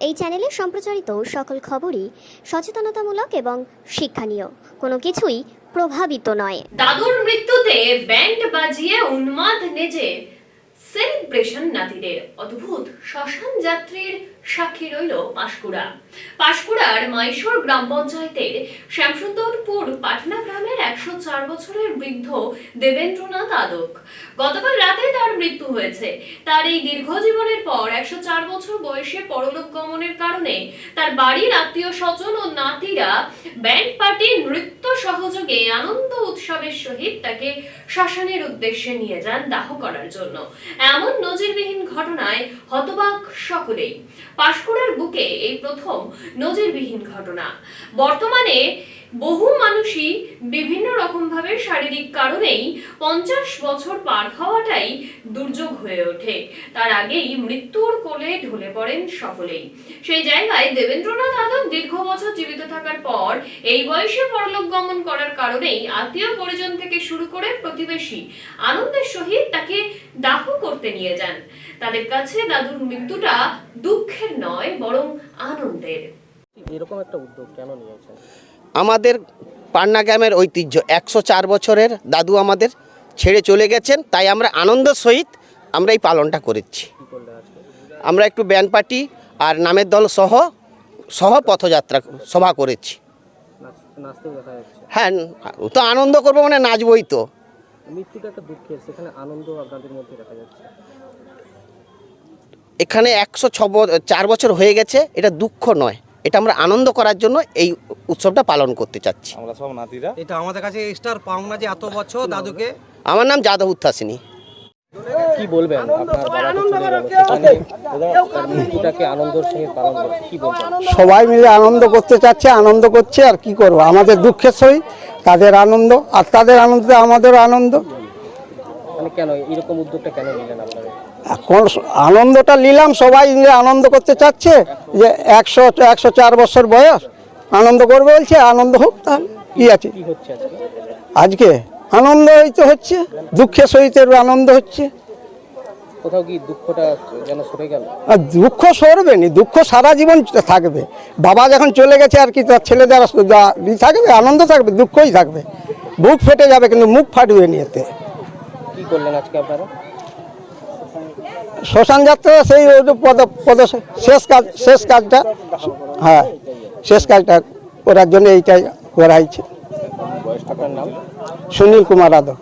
এই চ্যানেলে সম্প্রচারিত সকল খবরই সচেতনতামূলক এবং শিক্ষণীয়, কোনো কিছুই প্রভাবিত নয়। দাদুর মৃত্যুতে ব্যান্ড বাজিয়ে উন্মাদ নেজে সেলিব্রেশন নাতিদের। অদ্ভুত শ্মশান যাত্রীর সাক্ষী রইল পাঁশকুড়ার মাইশোর গ্রাম পঞ্চায়েতের শ্যামসুন্দরপুর পাটনা গ্রামের 104 বছরের বৃদ্ধ দেবেন্দ্রনাথ আদক। গতকাল রাতে তার মৃত্যু হয়েছে। তার এই দীর্ঘ জীবনের পর 104 বছর বয়সে পরলোক গমনের কারণে তার বাড়ির আত্মীয় স্বজন ও নাতিরা ব্যান্ড পার্টি নৃত্য সহযোগে আনন্দ উৎসবের সহিত তাকে শ্মশানের উদ্দেশ্যে নিয়ে যান দাহ করার জন্য। এমন নজিরবিহীন ঘটনায় হতবাক সকলেই। পাঁশকুড়ার বুকে এই প্রথম নজিরবিহীন ঘটনা। বর্তমানে বহু মানুষই বিভিন্ন রকম ভাবে শারীরিক কারণেই 50 বছর পার হওয়াটাই দুর্যোগ হয়ে ওঠে। তার আগেই মৃত্যুর কোলে ঢলে পড়েন সকলেই। সেই জায়গায় দেবেন্দ্রনাথ আদক দীর্ঘ বছর জীবিত থাকার পর এই বয়সে পরলোক গমন করার কারণেই আত্মীয় পরিজন থেকে শুরু করে প্রতিবেশী আনন্দের সহিত তাকে দাহ করতে নিয়ে যান। তাদের কাছে দাদুর মৃত্যুটা দুঃখের নয়, বরং আনন্দের। এরকম একটা উদ্যোগ কেন নিয়েছেন? আমাদের পাটনা গ্রামের ঐতিহ্য 104 বছরের দাদু আমাদের ছেড়ে চলে গেছেন, তাই আমরা আনন্দের সহিত আমরা এই পালনটা করেছি। আমরা একটু ব্যান্ড পার্টি আর নামের দল সহ পথযাত্রা সভা করেছি। হ্যাঁ, তো আনন্দ করবো মানে নাচবই তো। মৃত্যুটা একটা দুঃখের, সেখানে আনন্দ আপনাদের মধ্যে দেখা যাচ্ছে। এখানে 104 বছর হয়ে গেছে, এটা দুঃখ নয়, এটা আমরা আনন্দ করার জন্য এই উৎসবটা পালন করতে চাচ্ছি। আমরা সব নাতিরা, এটা আমাদের কাছে স্টার পাওনা যে এত বছর দাদুকে। আমার নাম যাদব উত্থাসিনী। কি বলবেন, আপনার বাবা তো চলে গেল, সেখানে তার মৃত্যুটাকে আনন্দের সঙ্গে পালন করছে, কি বলবেন? সবাই মিলে আনন্দ করতে চাচ্ছে, আনন্দ করছে, আর কি করবো। আমাদের দুঃখের সহিত তাদের আনন্দ, আর তাদের আনন্দে আমাদেরও আনন্দ। মানে কেন এরকম উদ্যোগটা কেন নিলেন আপনারা? এখন আনন্দটা নিলাম, সবাই মিলে আনন্দ করতে চাচ্ছে যে 104 বছর বয়স, আনন্দ করবে বলছে, আনন্দ হোক। তাহলে কি আছে, কি হচ্ছে আজকে আনন্দ হইতে হচ্ছে, দুঃখের সহিত আনন্দ হচ্ছে। কোথাও কি দুঃখটা যেন সরে গেল? আর দুঃখ সরবে নি, দুঃখ সারা জীবন থাকবে। বাবা যখন চলে গেছে আর কি, তার ছেলে যারা থাকবে, আনন্দ থাকবে, দুঃখই থাকবে। বুক ফেটে যাবে কিন্তু মুখ ফাটবে নি এতে। কি করলেন আজকে আপনারা? শ্মশান যাত্রা সেই শেষ কাজটা, হ্যাঁ শেষ কাজটা করার জন্য এইটাই করা হয়েছে। আপনার নাম? সুনীল কুমার আদক।